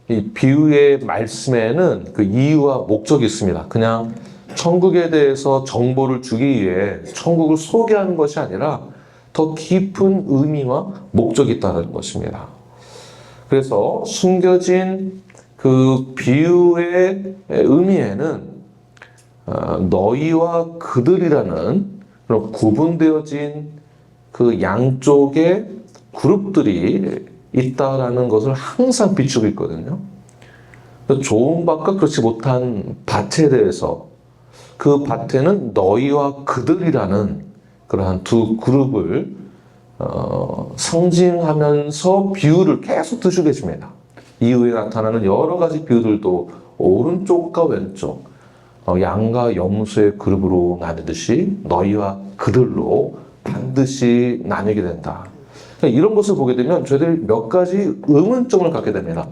이 비유의 말씀에는 그 이유와 목적이 있습니다. 그냥 천국에 대해서 정보를 주기 위해 천국을 소개하는 것이 아니라 더 깊은 의미와 목적이 있다는 것입니다. 그래서 숨겨진 그 비유의 의미에는 너희와 그들이라는 그런 구분되어진 그 양쪽의 그룹들이 있다라는 것을 항상 비추고 있거든요. 좋은 밭과 그렇지 못한 밭에 대해서 그 밭에는 너희와 그들이라는 그러한 두 그룹을 상징하면서 비유를 계속 드시고 계십니다. 이후에 나타나는 여러 가지 비유들도 오른쪽과 왼쪽, 양과 염소의 그룹으로 나누듯이 너희와 그들로 반드시 나뉘게 된다. 이런 것을 보게 되면 저희들이 몇 가지 의문점을 갖게 됩니다.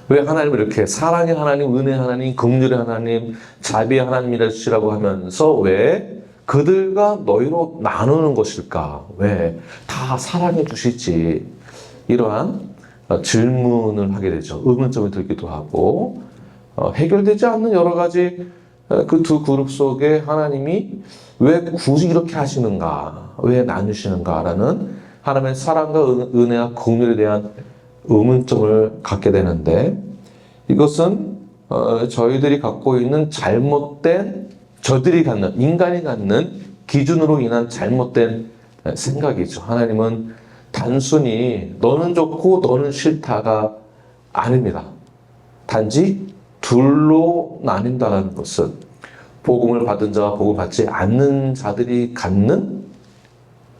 왜 하나님을 이렇게 사랑의 하나님, 은혜의 하나님, 긍휼의 하나님, 자비의 하나님이라고 하면서 왜 그들과 너희로 나누는 것일까? 왜 다 사랑해 주시지? 이러한 질문을 하게 되죠. 의문점이 들기도 하고 해결되지 않는 여러 가지 그 두 그룹 속에 하나님이 왜 굳이 이렇게 하시는가? 왜 나누시는가라는 하나님의 사랑과 은혜와 긍휼에 대한 의문점을 갖게 되는데 이것은 저희들이 갖고 있는 잘못된 저들이 갖는 인간이 갖는 기준으로 인한 잘못된 생각이죠. 하나님은 단순히 너는 좋고 너는 싫다가 아닙니다. 단지 둘로 나뉜다는 것은 복음을 받은 자와 복음을 받지 않는 자들이 갖는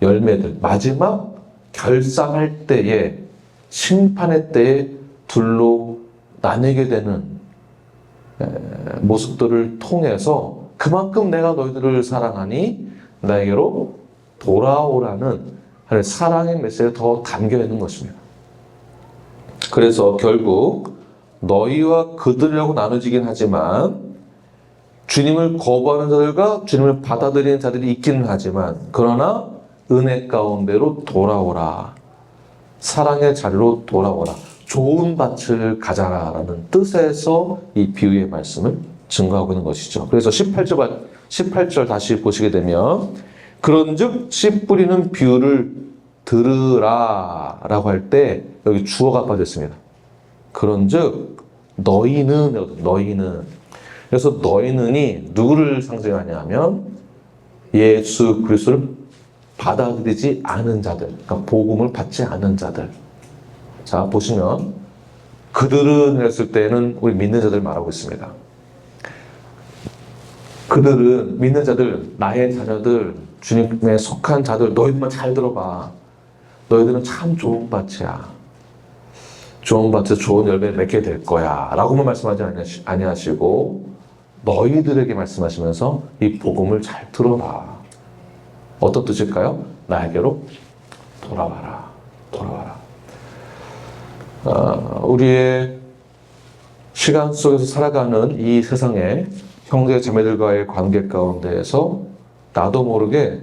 열매들, 마지막 결산할 때에 심판의 때에 둘로 나뉘게 되는 모습들을 통해서 그만큼 내가 너희들을 사랑하니 나에게로 돌아오라는 사랑의 메시지가 더 담겨 있는 것입니다. 그래서 결국 너희와 그들이라고 나눠지긴 하지만 주님을 거부하는 자들과 주님을 받아들이는 자들이 있기는 하지만 그러나 은혜 가운데로 돌아오라. 사랑의 자리로 돌아오라. 좋은 밭을 가자라는 뜻에서 이 비유의 말씀을 증거하고 있는 것이죠. 그래서 18절 다시 보시게 되면 그런즉 씨 뿌리는 비유를 들으라 라고 할 때 여기 주어가 빠졌습니다. 그런즉 너희는 그래서 너희는이 누구를 상징하냐 하면 예수 그리스도를 받아들이지 않은 자들, 그러니까 복음을 받지 않은 자들. 자, 보시면 그들은 했을 때는 우리 믿는 자들 말하고 있습니다. 그들은 믿는 자들, 나의 자녀들, 주님에 속한 자들, 너희들만 잘 들어봐. 너희들은 참 좋은 밭이야. 좋은 밭에서 좋은 열매를 맺게 될 거야. 라고만 말씀하지 아니하시고 너희들에게 말씀하시면서 이 복음을 잘 들어라. 어떤 뜻일까요? 나에게로 돌아와라. 우리의 시간 속에서 살아가는 이 세상에 형제 자매들과의 관계 가운데에서 나도 모르게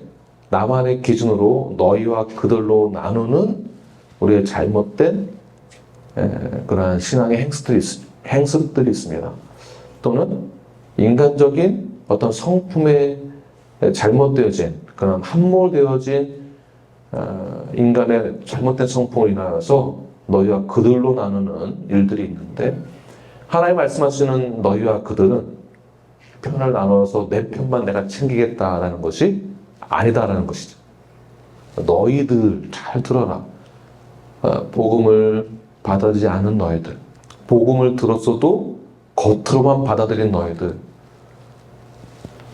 나만의 기준으로 너희와 그들로 나누는 우리의 잘못된 그러한 신앙의 행습들이 있습니다. 또는 인간적인 어떤 성품에 잘못되어진 그런 함몰되어진 인간의 잘못된 성품으로 인하여서 너희와 그들로 나누는 일들이 있는데 하나님 말씀하시는 너희와 그들은 편을 나눠서 내 편만 내가 챙기겠다라는 것이 아니다라는 것이죠. 너희들 잘 들어라. 복음을 받아들이지 않은 너희들, 복음을 들었어도 겉으로만 받아들인 너희들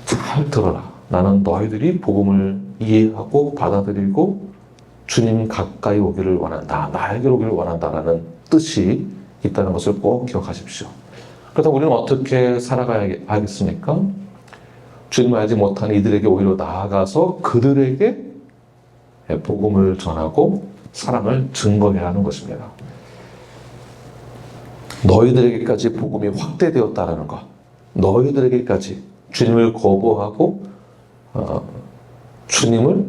잘 들어라. 나는 너희들이 복음을 이해하고 받아들이고 주님 가까이 오기를 원한다. 나에게로 오기를 원한다라는 뜻이 있다는 것을 꼭 기억하십시오. 그렇다면 우리는 어떻게 살아가야겠습니까? 주님을 알지 못하는 이들에게 오히려 나아가서 그들에게 복음을 전하고 사랑을 증거해야 하는 것입니다. 너희들에게까지 복음이 확대되었다라는 것. 너희들에게까지 주님을 거부하고 주님을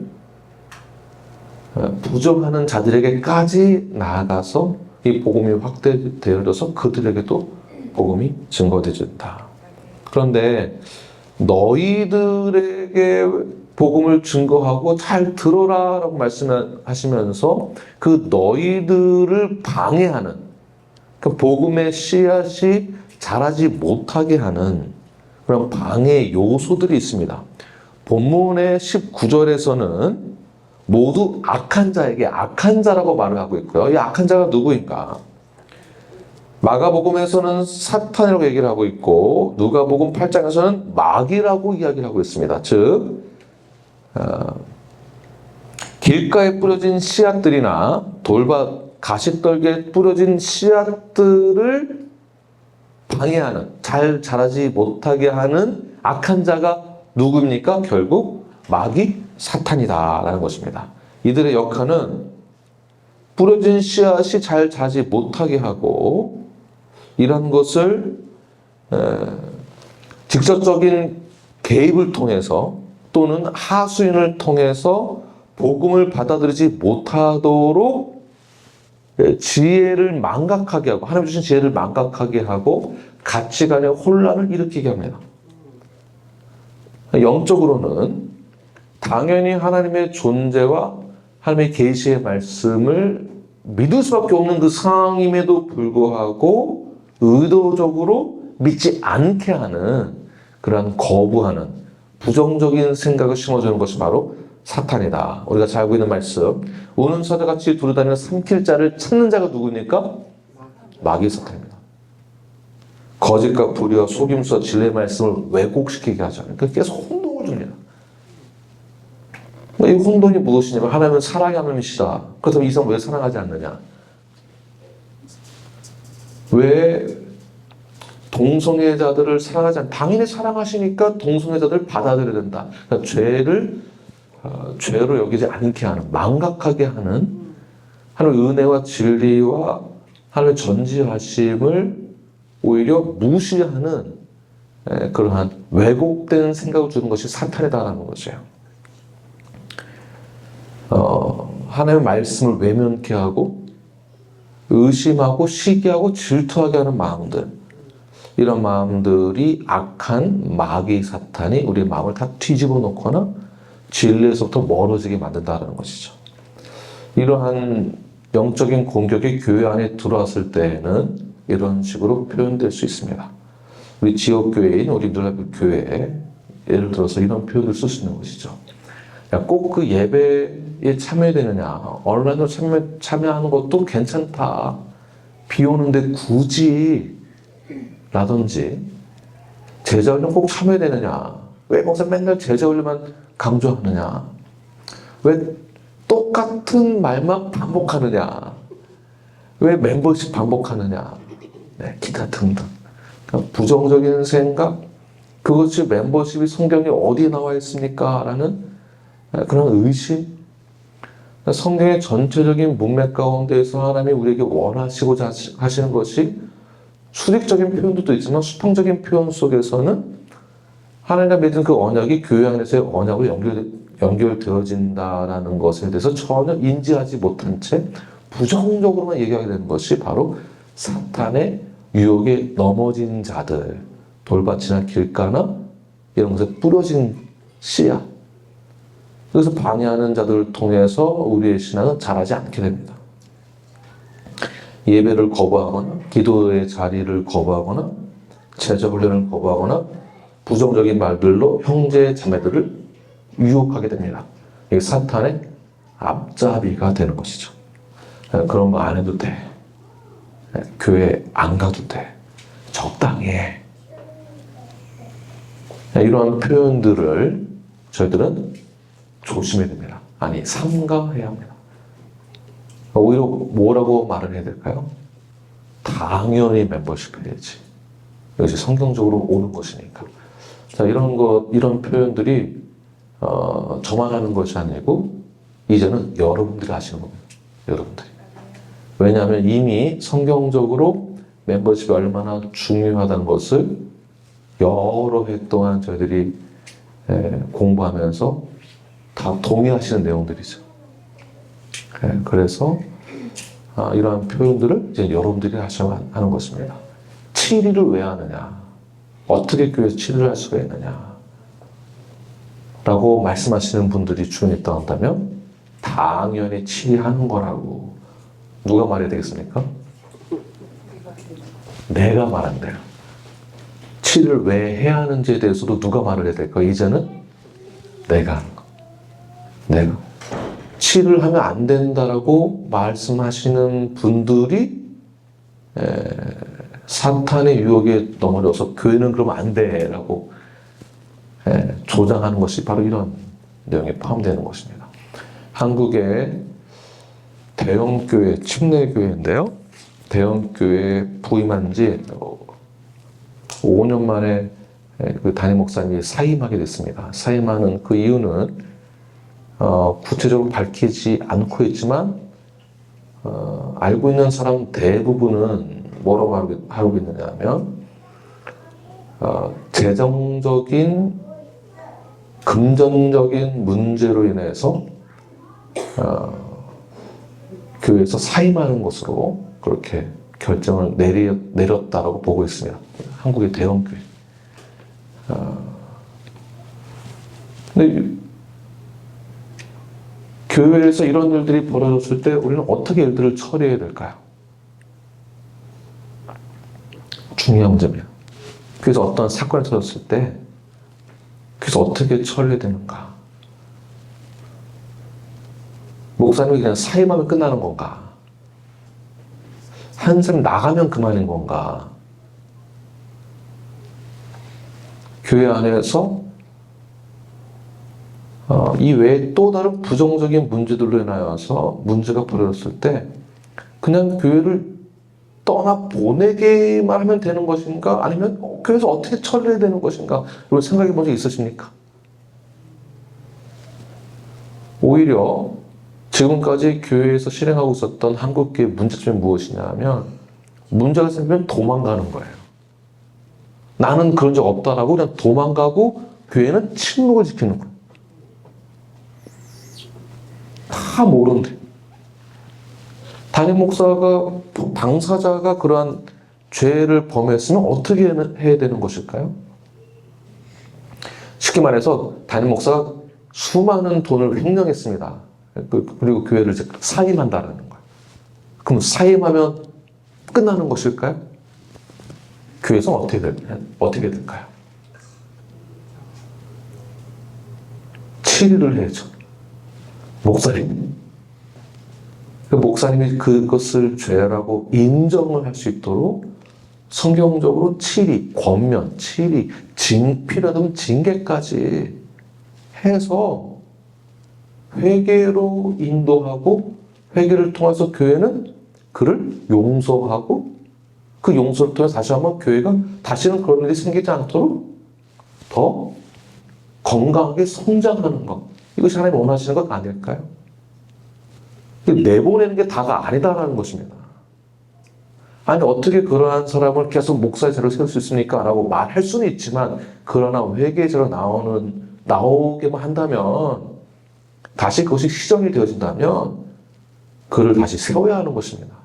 부정하는 자들에게까지 나아가서 이 복음이 확대되어져서 그들에게도 복음이 증거되어진다. 그런데 너희들에게 복음을 증거하고 잘 들어라 라고 말씀하시면서 그 너희들을 방해하는, 그 복음의 씨앗이 자라지 못하게 하는 그런 방해 요소들이 있습니다. 본문의 19절에서는 모두 악한 자에게 악한 자라고 말을 하고 있고요. 이 악한 자가 누구인가? 마가복음에서는 사탄이라고 얘기를 하고 있고 누가복음 8장에서는 마귀라고 이야기를 하고 있습니다. 즉 길가에 뿌려진 씨앗들이나 돌밭 가시떨기에 뿌려진 씨앗들을 방해하는, 잘 자라지 못하게 하는 악한 자가 누구입니까? 결국 마귀 사탄이다라는 것입니다. 이들의 역할은 뿌려진 씨앗이 잘 자라지 못하게 하고 이런 것을 직접적인 개입을 통해서 또는 하수인을 통해서 복음을 받아들이지 못하도록 지혜를 망각하게 하고, 하나님 주신 지혜를 망각하게 하고 가치관의 혼란을 일으키게 합니다. 영적으로는 당연히 하나님의 존재와 하나님의 계시의 말씀을 믿을 수밖에 없는 그 상황임에도 불구하고 의도적으로 믿지 않게 하는, 그러한 거부하는 부정적인 생각을 심어주는 것이 바로 사탄이다. 우리가 잘 알고 있는 말씀, 우는 사자같이 두루다니는 삼킬 자를 찾는 자가 누구입니까? 마귀 사탄입니다. 거짓과 불의와 속임수와 진리의 말씀을 왜곡시키게 하잖아요. 그러니까 계속 혼동을 줍니다. 이 혼돈이 무엇이냐면 하나님은 사랑의 하나님이시다. 그렇다면 이 사람 왜 사랑하지 않느냐? 왜 동성애자들을 사랑하지 않냐? 당연히 사랑하시니까 동성애자들을 받아들여야 된다. 그러니까 죄로 여기지 않게 하는, 망각하게 하는 하나님의 은혜와 진리와 하나님의 전지하심을 오히려 무시하는 그러한 왜곡된 생각을 주는 것이 사탄이다라는 것이에요. 하나님의 말씀을 외면케 하고 의심하고 시기하고 질투하게 하는 마음들, 이런 마음들이 악한 마귀 사탄이 우리의 마음을 다 뒤집어 놓거나 진리에서부터 멀어지게 만든다는 것이죠. 이러한 영적인 공격이 교회 안에 들어왔을 때에는 이런 식으로 표현될 수 있습니다. 우리 지역교회인 우리 누라비 교회에 예를 들어서 이런 표현을 쓸 수 있는 것이죠. 꼭 그 예배에 참여되느냐, 온라인으로 참여하는 것도 괜찮다. 비 오는데 굳이 라든지, 제자훈련 꼭 참여해야 되느냐, 왜 목사 맨날 제자훈련만 강조하느냐, 왜 똑같은 말만 반복하느냐, 왜 멤버십 반복하느냐, 네, 기타 등등. 그러니까 부정적인 생각, 그것이 멤버십이 성경에 어디에 나와 있습니까? 라는 그런 의심. 성경의 전체적인 문맥 가운데에서 하나님이 우리에게 원하시고자 하시는 것이 수직적인 표현도 있지만 수평적인 표현 속에서는 하나님과 맺은 그 언약이 교회 안에서의 언약으로 연결되어진다라는 것에 대해서 전혀 인지하지 못한 채 부정적으로만 얘기하게 되는 것이 바로 사탄의 유혹에 넘어진 자들, 돌밭이나 길가나 이런 것에 뿌려진 씨앗, 그래서 방해하는 자들을 통해서 우리의 신앙은 자라지 않게 됩니다. 예배를 거부하거나 기도의 자리를 거부하거나 제자훈련을 거부하거나 부정적인 말들로 형제 자매들을 유혹하게 됩니다. 이게 사탄의 앞잡이가 되는 것이죠. 그런 거 안 해도 돼. 교회 안 가도 돼. 적당히 해. 이러한 표현들을 저희들은 조심해야 됩니다. 아니, 삼가해야 합니다. 오히려 뭐라고 말을 해야 될까요? 당연히 멤버십 해야지. 이것이 성경적으로 옳은 것이니까. 자, 이런 표현들이 저만 하는 것이 아니고 이제는 여러분들이 하시는 겁니다. 여러분들이. 왜냐하면 이미 성경적으로 멤버십이 얼마나 중요하다는 것을 여러 해 동안 저희들이 공부하면서 다 동의하시는 내용들이죠. 그래서 이러한 표현들을 이제 여러분들이 하셔야 하는 것입니다. 7일을 왜 하느냐? 어떻게 교회에서 7일을 할 수가 있느냐? 라고 말씀하시는 분들이 주변에 있다 한다면 당연히 7일 하는 거라고 누가 말해야 되겠습니까? 내가 말한대요. 7일 왜 해야 하는지에 대해서도 누가 말을 해야 될까? 이제는 내가 하는 거. 내가 7일 하면 안 된다라고 말씀하시는 분들이 사탄의 유혹에 넘어져서 교회는 그러면 안 돼라고 조장하는 것이 바로 이런 내용에 포함되는 것입니다. 한국의 대형교회, 침례교회인데요. 대형교회에 부임한 지 5년 만에 그 담임 목사님이 사임하게 됐습니다. 사임하는 그 이유는 구체적으로 밝히지 않고 있지만 알고 있는 사람 대부분은 뭐라고 하고 있느냐 하면 재정적인 금전적인 문제로 인해서 교회에서 사임하는 것으로 그렇게 결정을 내렸다라고 보고 있습니다. 한국의 대형교회. 근데 교회에서 이런 일들이 벌어졌을 때 우리는 어떻게 일들을 처리해야 될까요? 중요한 문제입니다. 그래서 어떤 사건이 터졌을 때 그래서 어떻게 처리해야 되는가? 목사님이 그냥 사임하면 끝나는 건가? 한 사람이 나가면 그만인 건가? 교회 안에서 이 외에 또 다른 부정적인 문제들로 인하여서 문제가 벌어졌을 때 그냥 교회를 떠나 보내기만 하면 되는 것인가? 아니면 교회에서 어떻게 처리해야 되는 것인가? 이런 생각해 본 적 있으십니까? 오히려 지금까지 교회에서 실행하고 있었던 한국교회 문제점이 무엇이냐 하면 문제가 생기면 도망가는 거예요. 나는 그런 적 없다라고 그냥 도망가고 교회는 침묵을 지키는 거예요. 다 모른대. 담임 목사가, 당사자가 그러한 죄를 범했으면 어떻게 해야 되는 것일까요? 쉽게 말해서 담임 목사가 수많은 돈을 횡령했습니다. 그리고 교회를 이제 사임한다라는 거예요. 그럼 사임하면 끝나는 것일까요? 교회에서 어떻게 될까요? 7일을 해야죠. 목사님. 목사님이 그것을 죄라고 인정을 할 수 있도록 성경적으로 7일, 권면, 7일, 필요하다면 징계까지 해서 회개로 인도하고 회개를 통해서 교회는 그를 용서하고 그 용서를 통해서 다시 한번 교회가 다시는 그런 일이 생기지 않도록 더 건강하게 성장하는 것. 이것이 하나님 원하시는 것 아닐까요? 내보내는 게 다가 아니다라는 것입니다. 아니 어떻게 그러한 사람을 계속 목사의 자리로 세울 수 있습니까? 라고 말할 수는 있지만 그러나 회개의 자리로 나오게만 한다면 다시 그것이 시정이 되어진다면 그를 다시 세워야 하는 것입니다.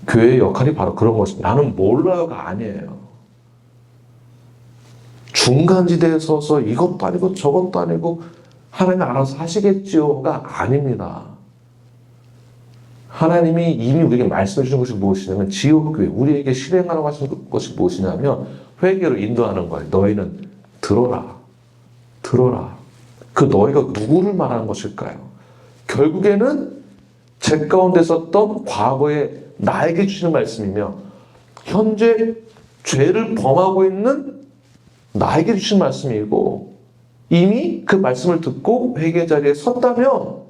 교회의 역할이 바로 그런 것입니다. 나는 몰라요가 아니에요. 중간지대에 서서 이것도 아니고 저것도 아니고 하나님이 알아서 하시겠지요가 아닙니다. 하나님이 이미 우리에게 말씀해 주신 것이 무엇이냐면 지옥교회, 우리에게 실행하라고 하신 것이 무엇이냐면 회개로 인도하는 거예요. 너희는 들어라. 그 너희가 누구를 말하는 것일까요? 결국에는 제 가운데 있었던 과거에 나에게 주시는 말씀이며 현재 죄를 범하고 있는 나에게 주신 말씀이고 이미 그 말씀을 듣고 회개 자리에 섰다면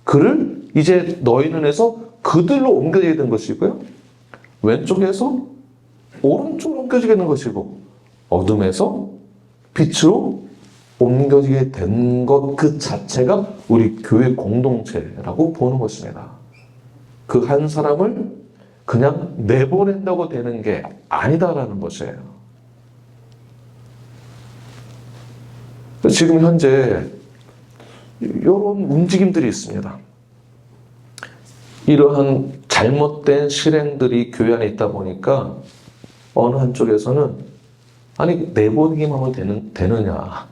그를 이제 너희 눈에서 그들로 옮겨지게 된 것이고요. 왼쪽에서 오른쪽으로 옮겨지게 된 것이고 어둠에서 빛으로 옮겨지게 된 것 그 자체가 우리 교회 공동체라고 보는 것입니다. 그 한 사람을 그냥 내보낸다고 되는 게 아니다라는 것이에요. 지금 현재 이런 움직임들이 있습니다. 이러한 잘못된 실행들이 교회 안에 있다 보니까 어느 한쪽에서는 아니 내보내기만 하면 되느냐,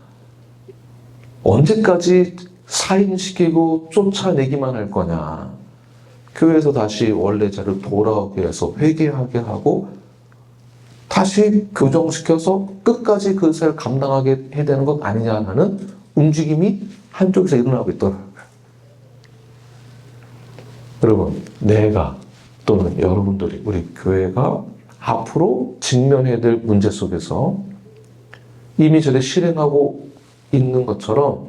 언제까지 사임시키고 쫓아내기만 할 거냐, 교회에서 다시 원래 자리로 돌아오게 해서 회개하게 하고 다시 교정시켜서 끝까지 그 사역을 감당하게 해야 되는 것 아니냐는 움직임이 한쪽에서 일어나고 있더라고요. 여러분, 내가 또는 여러분들이, 우리 교회가 앞으로 직면해야 될 문제 속에서 이미 저를 실행하고 있는 것처럼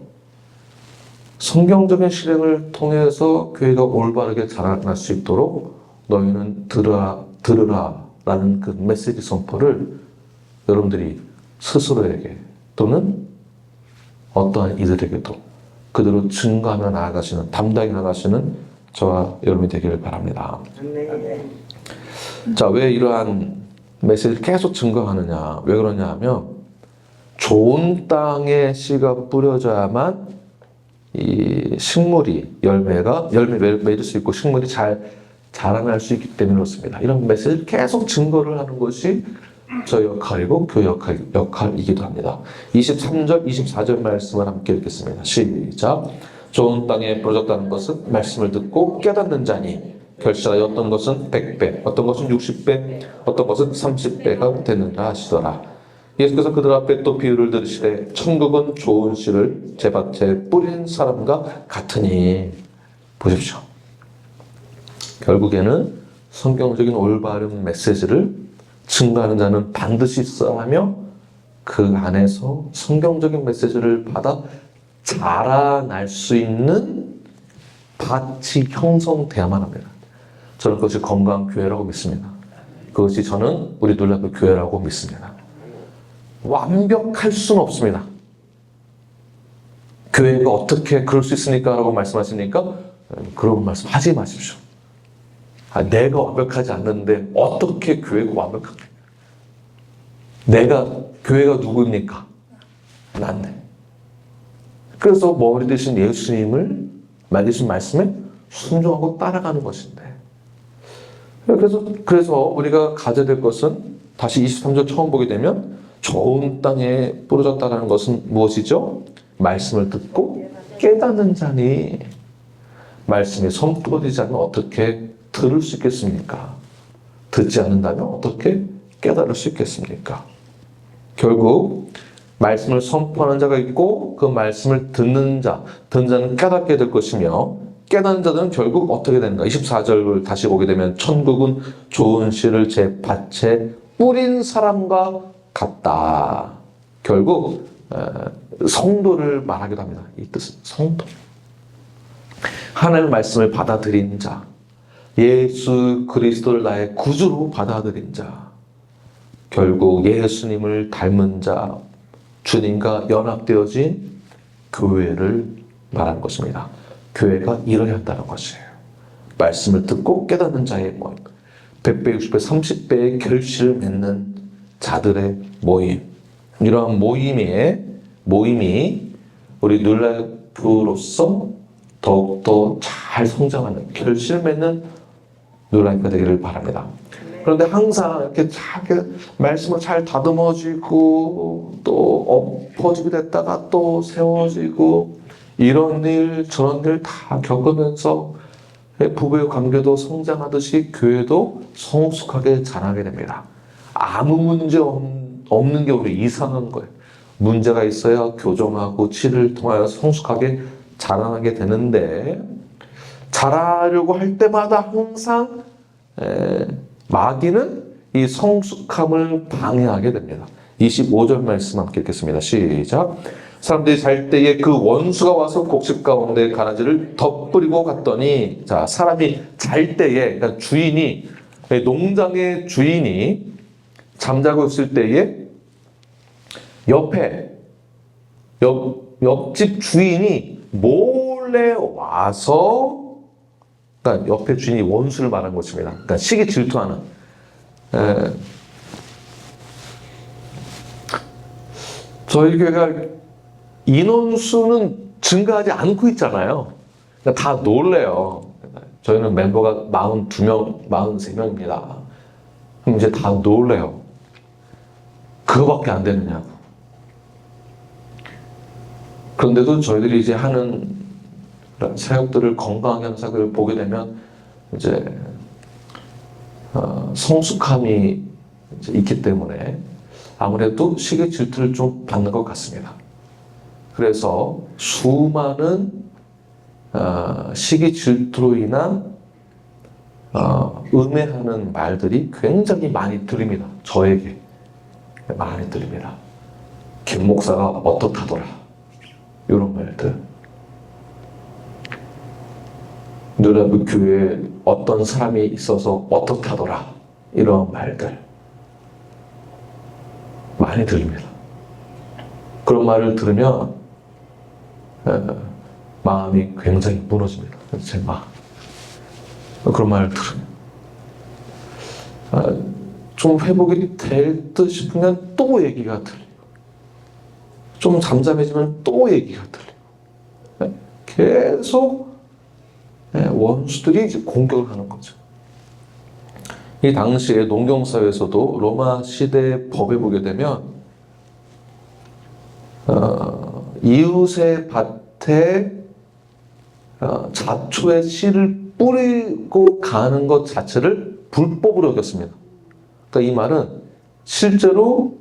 성경적인 실행을 통해서 교회가 올바르게 자라날 수 있도록 너희는 들으라 라는 그 메시지 선포를 여러분들이 스스로에게 또는 어떠한 이들에게도 그대로 증거하며 나아가시는, 담당해 나가시는 저와 여러분이 되기를 바랍니다. 자, 왜 이러한 메시지를 계속 증거하느냐, 왜 그러냐 하면 좋은 땅에 씨가 뿌려져야만 이 식물이 열매 맺을 수 있고 식물이 잘 자라날 수 있기 때문에 그렇습니다. 이런 메시지를 계속 증거를 하는 것이 저 역할이고 교회 역할이기도 합니다. 23절, 24절 말씀을 함께 읽겠습니다. 시작. 좋은 땅에 뿌려졌다는 것은 말씀을 듣고 깨닫는 자니 결실하여 어떤 것은 100배, 어떤 것은 60배, 어떤 것은 30배가 되느라 하시더라. 예수께서 그들 앞에 또 비유를 들으시되 천국은 좋은 씨를 제 밭에 뿌린 사람과 같으니. 보십시오. 결국에는 성경적인 올바른 메시지를 증거하는 자는 반드시 있어야 하며 그 안에서 성경적인 메시지를 받아 자라날 수 있는 밭이 형성되어야만 합니다. 저는 그것이 건강한 교회라고 믿습니다. 그것이 저는 우리 놀랍은 교회라고 믿습니다. 완벽할 수는 없습니다. 교회가 어떻게 그럴 수 있습니까? 라고 말씀하시니까 그런 말씀 하지 마십시오. 내가 완벽하지 않는데 어떻게 교회가 완벽합니까? 교회가 누구입니까? 난데. 그래서 머리 대신 예수님을 만드신 말씀에 순종하고 따라가는 것인데. 그래서 우리가 가져야 될 것은 다시 23절 처음 보게 되면 좋은 땅에 뿌려졌다는 것은 무엇이죠? 말씀을 듣고 깨닫는 자니. 말씀이 선포되지 않으면 어떻게 들을 수 있겠습니까? 듣지 않는다면 어떻게 깨달을 수 있겠습니까? 결국 말씀을 선포하는 자가 있고 그 말씀을 듣는 자는 깨닫게 될 것이며 깨닫는 자들은 결국 어떻게 되는가? 24절을 다시 보게 되면 천국은 좋은 씨를 제 밭에 뿌린 사람과 같다. 결국 성도를 말하기도 합니다. 이 뜻은 성도. 하나님의 말씀을 받아들인 자, 예수 그리스도를 나의 구주로 받아들인 자, 결국 예수님을 닮은 자, 주님과 연합되어진 교회를 말하는 것입니다. 교회가 이뤄야 한다는 것이에요. 말씀을 듣고 깨닫는 자의 모임, 100배, 60배, 30배의 결실을 맺는 자들의 모임. 이러한 모임이 우리 놀라교로서 더욱더 잘 성장하는, 결실 맺는 놀라교가 되기를 바랍니다. 그런데 항상 이렇게 말씀을 잘 다듬어지고 또 엎어지게 됐다가 또 세워지고 이런 일 저런 일 다 겪으면서 부부의 관계도 성장하듯이 교회도 성숙하게 자라게 됩니다. 아무 문제 없는 게 우리 이상한 거예요. 문제가 있어야 교정하고 치료를 통하여 성숙하게 자라나게 되는데 자라려고 할 때마다 항상 마귀는 이 성숙함을 방해하게 됩니다. 25절 말씀 함께 읽겠습니다. 시작. 사람들이 잘 때에 그 원수가 와서 곡식 가운데 가라지를 덧뿌리고 갔더니, 자, 사람이 잘 때에, 그러니까 주인이, 농장의 주인이 잠자고 있을 때에 옆집 주인이 몰래 와서, 그러니까 옆에 주인이 원수를 말한 것입니다. 그러니까 시기 질투하는. 저희 교회가 인원수는 증가하지 않고 있잖아요. 그러니까 다 놀래요. 저희는 멤버가 42명, 43명입니다. 그럼 이제 다 놀래요. 그거밖에 안 되느냐고. 그런데도 저희들이 이제 하는 사역들을 건강하게 하는 사역들을 보게 되면 이제 성숙함이 이제 있기 때문에 아무래도 시기 질투를 좀 받는 것 같습니다. 그래서 수많은 시기 질투로 인한 음해하는 말들이 굉장히 많이 들립니다. 저에게 많이 들립니다. 김 목사가 어떻다더라, 이런 말들. 누나부 교회에 어떤 사람이 있어서 어떻다더라, 이런 말들 많이 들립니다. 그런 말을 들으면 마음이 굉장히 무너집니다. 제 마음. 그런 말을 들으면 좀 회복이 될 듯 싶으면 또 얘기가 들리고, 좀 잠잠해지면 또 얘기가 들리고, 계속 원수들이 이제 공격을 하는 거죠. 이 당시에 농경사회에서도 로마 시대 법에 보게 되면 이웃의 밭에 잡초의 씨를 뿌리고 가는 것 자체를 불법으로 여겼습니다. 그러니까 이 말은 실제로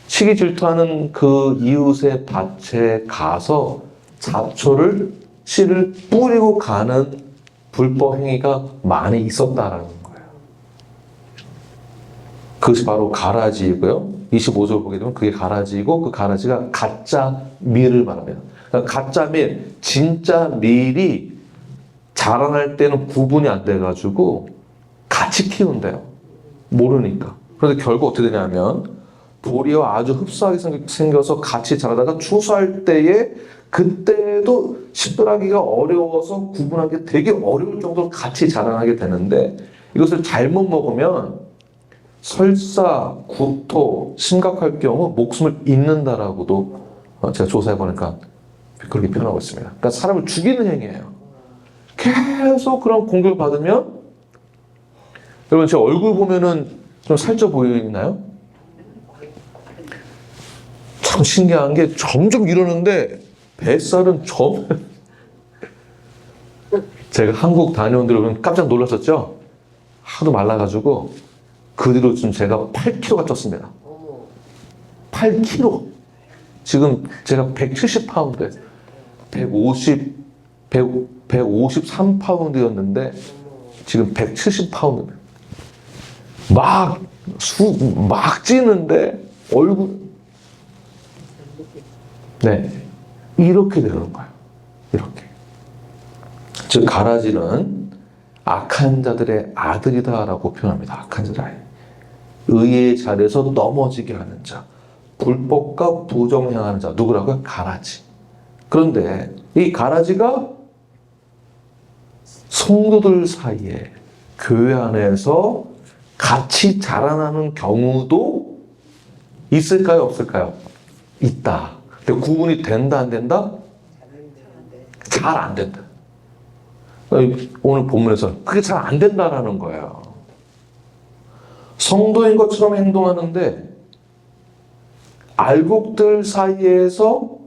시기 질투하는 그 이웃의 밭에 가서 잡초를 씨를 뿌리고 가는 불법 행위가 많이 있었다라는 거예요. 그것이 바로 가라지이고요. 25절 보게 되면 그게 가라지이고, 그 가라지가 가짜 밀을 말합니다. 그러니까 가짜 밀, 진짜 밀이 자라날 때는 구분이 안 돼가지고 같이 키운대요. 모르니까. 그런데 결국 어떻게 되냐면 도리와 아주 흡사하게 생겨서 같이 자라다가 추수할 때에 그때도 식별하기가 어려워서 구분하기 되게 어려울 정도로 같이 자라나게 되는데, 이것을 잘못 먹으면 설사, 구토, 심각할 경우 목숨을 잃는다라고도 제가 조사해보니까 그렇게 표현하고 있습니다. 그러니까 사람을 죽이는 행위예요. 계속 그런 공격을 받으면, 여러분 제 얼굴 보면은 좀 살쪄 보이나요? 참 신기한 게 점점 이러는데 뱃살은 제가 한국 다녀온 뒤로 깜짝 놀랐었죠? 하도 말라가지고 그 뒤로 좀 제가 8kg가 쪘습니다. 8kg. 지금 제가 170파운드, 153파운드였는데 지금 170파운드. 막 찌는데 얼굴, 네, 이렇게 되는 거예요. 이렇게. 즉 가라지는 악한 자들의 아들이다라고 표현합니다. 악한 자들의 아들. 의의 자리에서 넘어지게 하는 자, 불법과 부정행하는 자, 누구라고요? 가라지. 그런데 이 가라지가 성도들 사이에, 교회 안에서 같이 자라나는 경우도 있을까요? 없을까요? 있다. 근데 구분이 된다, 안 된다? 잘 안 된다. 오늘 본문에서 그게 잘 안 된다라는 거예요. 성도인 것처럼 행동하는데 알곡들 사이에서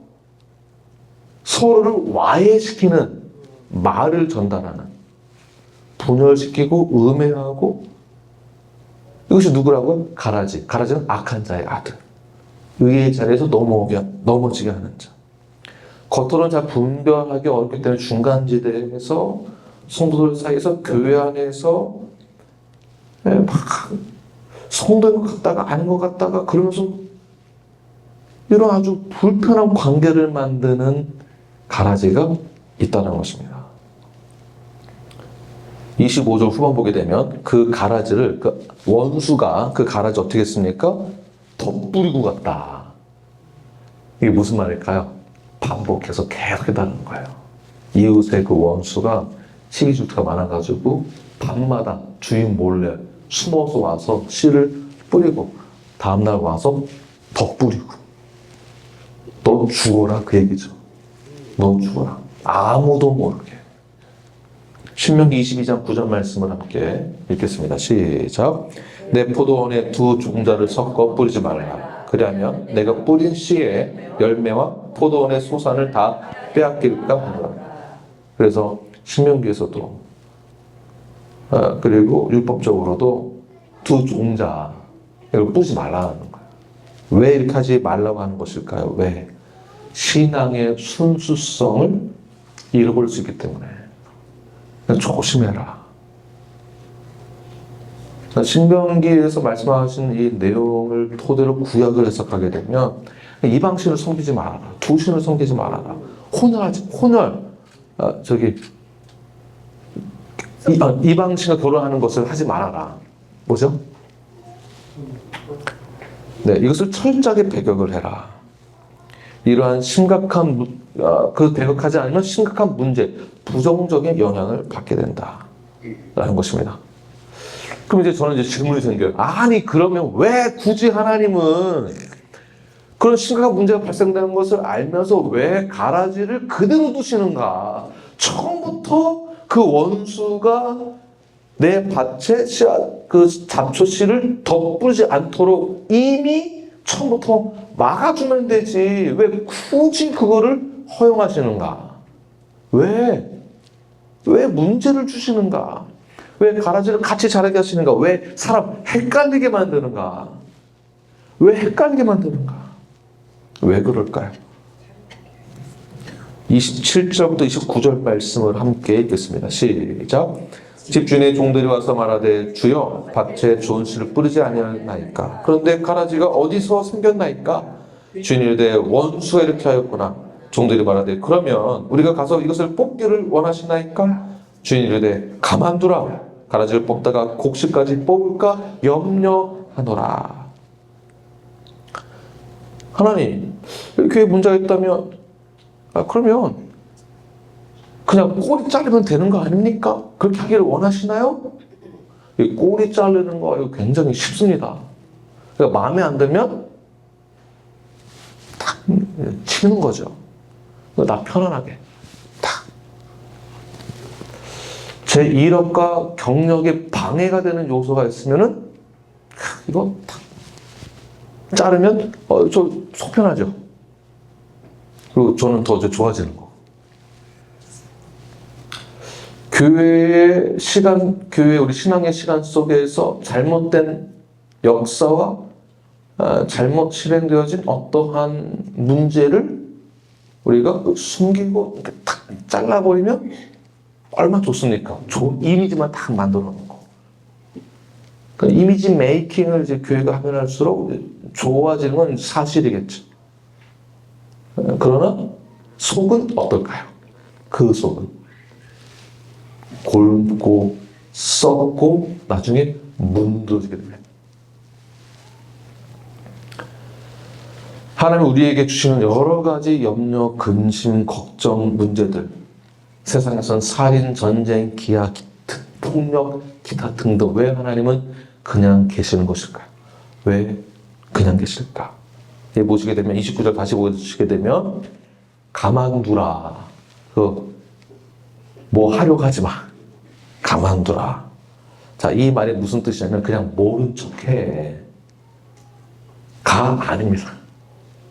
서로를 와해시키는 말을 전달하는, 분열시키고 음해하고, 이것이 누구라고요? 가라지. 가라지는 악한 자의 아들. 의의 자리에서 넘어지게 하는 자. 겉으로는 잘 분별하기 어렵기 때문에 중간지대에서 성도들 사이에서, 교회 안에서 막 성도인 것 같다가 아닌 것 같다가 그러면서 이런 아주 불편한 관계를 만드는 가라지가 있다는 것입니다. 25절 후반 보게 되면 그 가라지를, 그 원수가 그 가라지 어떻게 했습니까? 덧뿌리고 갔다. 이게 무슨 말일까요? 반복해서 계속 해달라는 거예요. 이웃의 그 원수가 시기 질투가 많아가지고 밤마다 주인 몰래 숨어서 와서 씨를 뿌리고 다음날 와서 덧뿌리고, 너 죽어라, 그 얘기죠. 너 죽어라. 아무도 모르게. 신명기 22장 9절 말씀을 함께 읽겠습니다. 시작. 내 포도원에 두 종자를 섞어 뿌리지 말라. 그리하면 내가 뿌린 씨의 열매와 포도원의 소산을 다 빼앗길까 하노라. 그래서 신명기에서도 그리고 율법적으로도 두 종자 이걸 뿌리지 말라는 거예요. 왜 이렇게 하지 말라고 하는 것일까요? 왜? 신앙의 순수성을 잃어버릴 수 있기 때문에. 조심해라. 신명기에서 말씀하신 이 내용을 토대로 구약을 해석하게 되면 이방신을 섬기지 말아라. 두 신을 섬기지 말아라. 이방신과 결혼하는 것을 하지 말아라. 뭐죠? 네, 이것을 철저하게 배격을 해라. 이러한 심각한 그 배격하지 않으면 심각한 문제, 부정적인 영향을 받게 된다라는 것입니다. 그럼 이제 저는 이제 질문이 생겨요. 아니 그러면 왜 굳이 하나님은 그런 심각한 문제가 발생되는 것을 알면서 왜 가라지를 그대로 두시는가? 처음부터 그 원수가 내 밭에 그 잡초 씨를 덧뿌리지 않도록 이미 처음부터 막아주면 되지. 왜 굳이 그거를 허용하시는가? 왜 문제를 주시는가? 왜 가라지를 같이 자라게 하시는가? 왜 사람 헷갈리게 만드는가? 왜 헷갈리게 만드는가? 왜 그럴까요? 27절부터 29절 말씀을 함께 읽겠습니다. 시작. 집주인의 종들이 와서 말하되 주여 밭에 좋은 씨를 뿌리지 아니하나이까? 그런데 가라지가 어디서 생겼나이까? 주인이 이르되 원수가 이렇게 하였구나. 종들이 말하되 그러면 우리가 가서 이것을 뽑기를 원하시나이까? 주인이 이르되 가만두라. 가라지를 뽑다가 곡식까지 뽑을까 염려하노라. 하나님, 이렇게 문제가 있다면 그러면 그냥 꼬리 자르면 되는 거 아닙니까? 그렇게 하기를 원하시나요? 이 꼬리 자르는 거 이거 굉장히 쉽습니다. 그러니까 마음에 안 들면 탁 치는 거죠. 나 편안하게 탁. 제 이력과 경력에 방해가 되는 요소가 있으면은 이거 탁 자르면 저 속편하죠. 그리고 저는 더 좋아지는 거. 교회 우리 신앙의 시간 속에서 잘못된 역사와 잘못 실행되어진 어떠한 문제를 우리가 숨기고 탁 잘라버리면 얼마나 좋습니까? 좋은 이미지만 딱 만들어 놓은 거. 그 이미지 메이킹을 이제 교회가 하면 할수록 좋아지는 건 사실이겠죠. 그러나 속은 어떨까요? 그 속은 골고 썩고 나중에 문드러지게 됩니다. 하나님 우리에게 주시는 여러 가지 염려, 근심, 걱정, 문제들, 세상에선 살인, 전쟁, 기아, 폭력, 기타 등등 왜 하나님은 그냥 계시는 것일까요? 왜 그냥 계실까? 보시게 되면 29절 다시 보시게 되면 가만두라. 뭐 하려고 하지 마. 가만두라. 자, 이 말이 무슨 뜻이냐면 그냥 모른 척해. 아닙니다.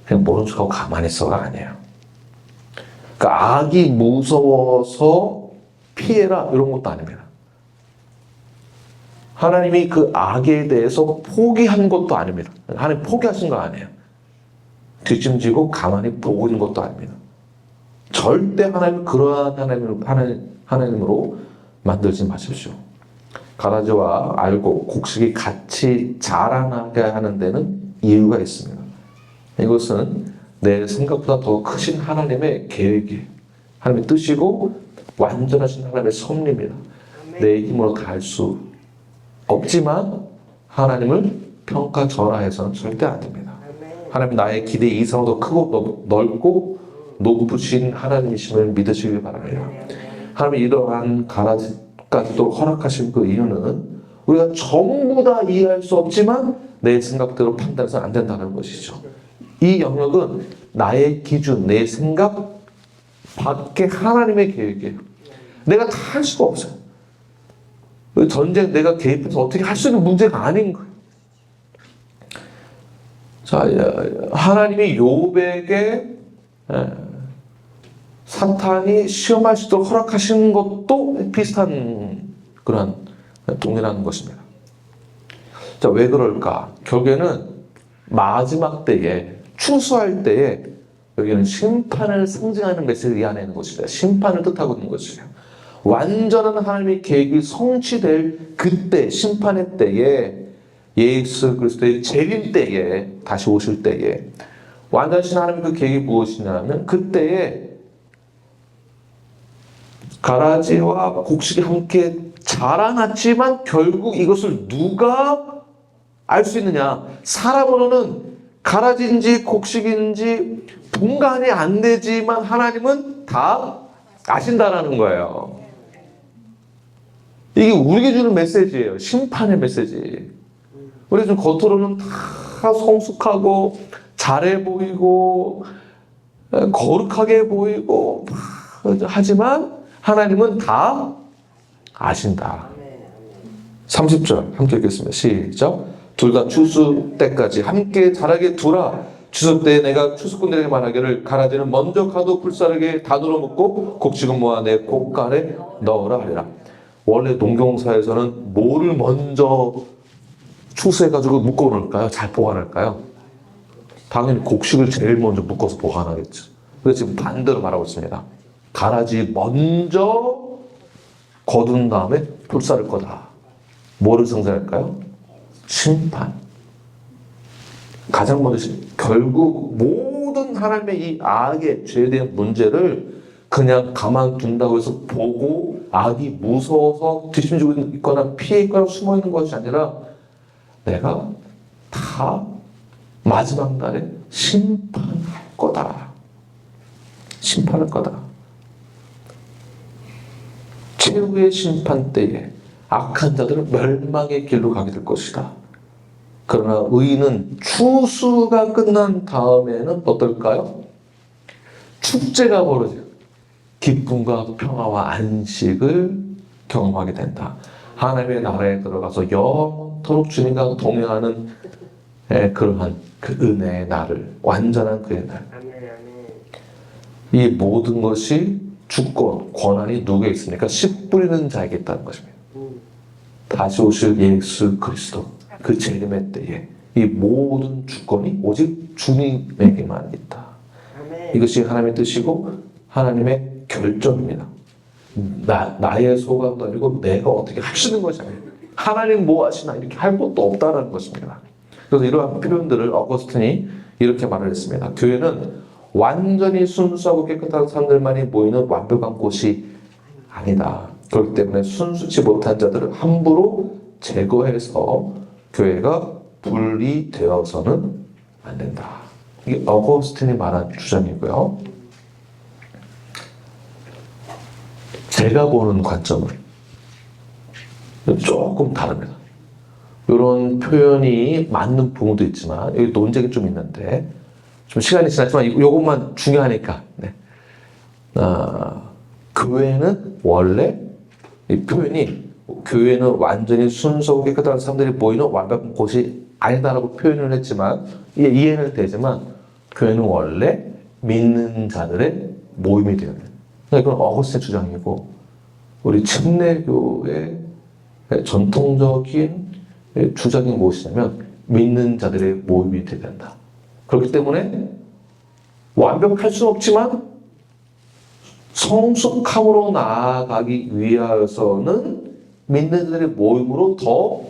그냥 모른 척하고 가만히 있어가 아니에요. 그러니까 악이 무서워서 피해라 이런 것도 아닙니다. 하나님이 그 악에 대해서 포기한 것도 아닙니다. 하나님 포기하신 거 아니에요. 뒷짐지고 가만히 보고 있는 것도 아닙니다. 절대 하나님을 그러한 하나님으로 만들지 마십시오. 가라지와 알고 곡식이 같이 자라나게 하는 데는 이유가 있습니다. 이것은 내 생각보다 더 크신 하나님의 계획이에요. 하나님의 뜻이고 완전하신 하나님의 섭리입니다. 내 힘으로 다 할 수 없지만 하나님을 평가절하해서는 절대 안 됩니다. 하나님 나의 기대 이상으로 더 크고 넓고 높으신 하나님이심을 믿으시길 바랍니다. 하나님이 이러한 가라지까지도 허락하신 그 이유는 우리가 전부 다 이해할 수 없지만 내 생각대로 판단해서는 안 된다는 것이죠. 이 영역은 나의 기준, 내 생각 밖에 하나님의 계획이에요. 내가 다 할 수가 없어요. 전쟁 내가 개입해서 어떻게 할 수 있는 문제가 아닌 거예요. 자, 하나님이 욥에게 사탄이 시험할 수 있도록 허락하신 것도 비슷한 그런 동일한 것입니다. 자, 왜 그럴까? 결국에는 마지막 때에, 추수할 때에 여기는 심판을 상징하는 메시지를 이해하는 것입니다. 심판을 뜻하고 있는 것이에요. 완전한 하나님의 계획이 성취될 그때, 심판의 때에, 예수 그리스도의 재림 때에, 다시 오실 때에, 완전하신 하나님의 그 계획이 무엇이냐면, 그때에 가라지와 곡식이 함께 자라났지만 결국 이것을 누가 알 수 있느냐? 사람으로는 가라지인지 곡식인지 분간이 안 되지만 하나님은 다 아신다라는 거예요. 이게 우리에게 주는 메시지예요. 심판의 메시지. 우리 좀 겉으로는 다 성숙하고 잘해 보이고 거룩하게 보이고 하지만 하나님은 다 아신다. 30절 함께 읽겠습니다. 시작. 둘 다 추수 때까지 함께 자라게 두라. 추수 때에 내가 추수꾼들에게 말하기를 가라지는 먼저 가도 불사르게 다누러 묶고 곡식은 모아 내 곡간에 넣으라 하리라. 원래 농경사에서는 뭐를 먼저 추수해가지고 묶어 놓을까요? 잘 보관할까요? 당연히 곡식을 제일 먼저 묶어서 보관하겠죠. 그래서 지금 반대로 말하고 있습니다. 가라지 먼저 거둔 다음에 불사를 거다. 뭐를 상징할까요? 심판. 가장 먼저 결국 모든 하나님의 이 악의 죄에 대한 문제를 그냥 가만둔다고 해서 보고 악이 무서워서 뒤심지고 있거나 피해 있거나 숨어 있는 것이 아니라 내가 다 마지막 날에 심판할 거다. 심판할 거다. 최후의 심판 때에 악한 자들은 멸망의 길로 가게 될 것이다. 그러나 의인은 추수가 끝난 다음에는 어떨까요? 축제가 벌어져요. 기쁨과 평화와 안식을 경험하게 된다. 하나님의 나라에 들어가서 영원토록 주님과 동행하는 그러한 그 은혜의 날을, 완전한 그의 날. 이 모든 것이 주권, 권한이 누구에 있습니까? 씨 뿌리는 자에게 있다는 것입니다. 다시 오실 예수 그리스도, 그 재림의 때에 이 모든 주권이 오직 주님에게만 있다. 이것이 하나님의 뜻이고 하나님의 결정입니다. 나의 소감도 아니고 내가 어떻게 할 수 있는 것이 아니에요. 하나님 뭐 하시나 이렇게 할 것도 없다는 것입니다. 그래서 이러한 표현들을 어거스틴이 이렇게 말을 했습니다. 교회는 완전히 순수하고 깨끗한 사람들만이 모이는 완벽한 곳이 아니다. 그렇기 때문에 순수치 못한 자들을 함부로 제거해서 교회가 분리되어서는 안 된다. 이게 어거스틴이 말한 주장이고요. 제가 보는 관점은 조금 다릅니다. 이런 표현이 맞는 부분도 있지만 여기 논쟁이 좀 있는데 좀 시간이 지났지만 이것만 중요하니까 교회는 원래 이 표현이 교회는 완전히 순수하고 깨끗한 사람들이 모이는 완벽한 곳이 아니다라고 표현을 했지만 이해는 되지만 교회는 원래 믿는 자들의 모임이 되어야 돼요. 이건 어거스틴 주장이고 우리 침례교의 전통적인 주장이 무엇이냐면 믿는 자들의 모임이 되어야 된다. 그렇기 때문에 완벽할 수는 없지만 성숙함으로 나아가기 위하여서는 믿는 자들의 모임으로 더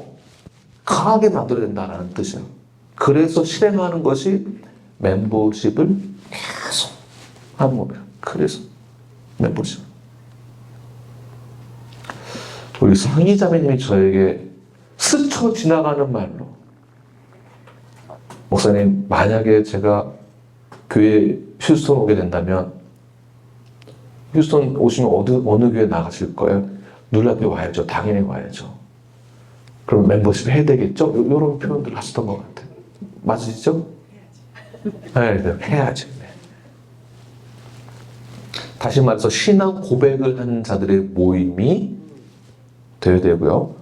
강하게 만들어야 된다는 뜻이에요. 그래서 실행하는 것이 멤버십을 계속 하는 겁니다. 그래서 멤버십. 우리 상희자매님이 저에게 스쳐 지나가는 말로 목사님 만약에 제가 교회 휴스턴 오게 된다면 휴스턴 오시면 어느 교회 나가실 거예요? 놀랍게 와야죠. 당연히 와야죠. 그럼 멤버십 해야 되겠죠? 이런 표현들을 하시던 것 같아요. 맞으시죠? 네, 해야죠. 네. 다시 말해서 신앙 고백을 하는 자들의 모임이 되어야 되고요.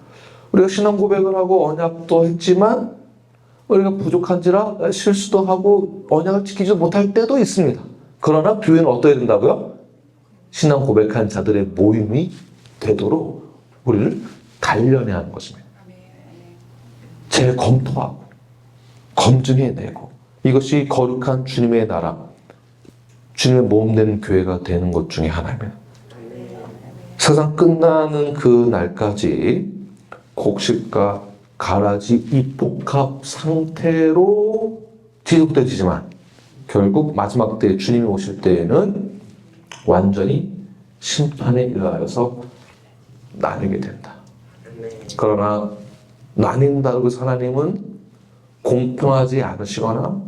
우리가 신앙 고백을 하고 언약도 했지만 우리가 부족한지라 실수도 하고 언약을 지키지 못할 때도 있습니다. 그러나 교회는 어떠해야 된다고요? 신앙 고백한 자들의 모임이 되도록 우리를 단련해야 하는 것입니다. 재검토하고 검증해내고 이것이 거룩한 주님의 나라, 주님의 몸된 교회가 되는 것 중에 하나입니다. 세상 끝나는 그 날까지 곡식과 가라지 입복합 상태로 지속되지만 결국 마지막 때 주님이 오실 때에는 완전히 심판에 의하여서 나뉘게 된다. 그러나 나뉜다고 해서 하나님은 공평하지 않으시거나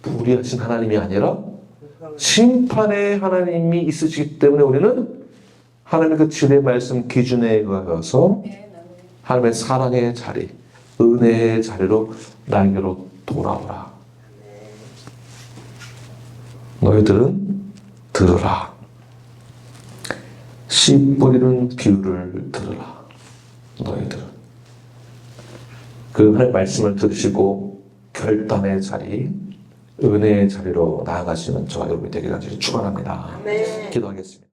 불의하신 하나님이 아니라 심판의 하나님이 있으시기 때문에 우리는 하나님의 그 진리의 말씀 기준에 의하여서 하나님의 사랑의 자리, 은혜의 자리로 나에게로 돌아오라. 너희들은 들으라. 씨 뿌리는 비유를 들으라. 너희들은. 그 하나님의 말씀을 들으시고 결단의 자리, 은혜의 자리로 나아가시는 저와 여러분이 되기를 간절히 축원합니다. 기도하겠습니다.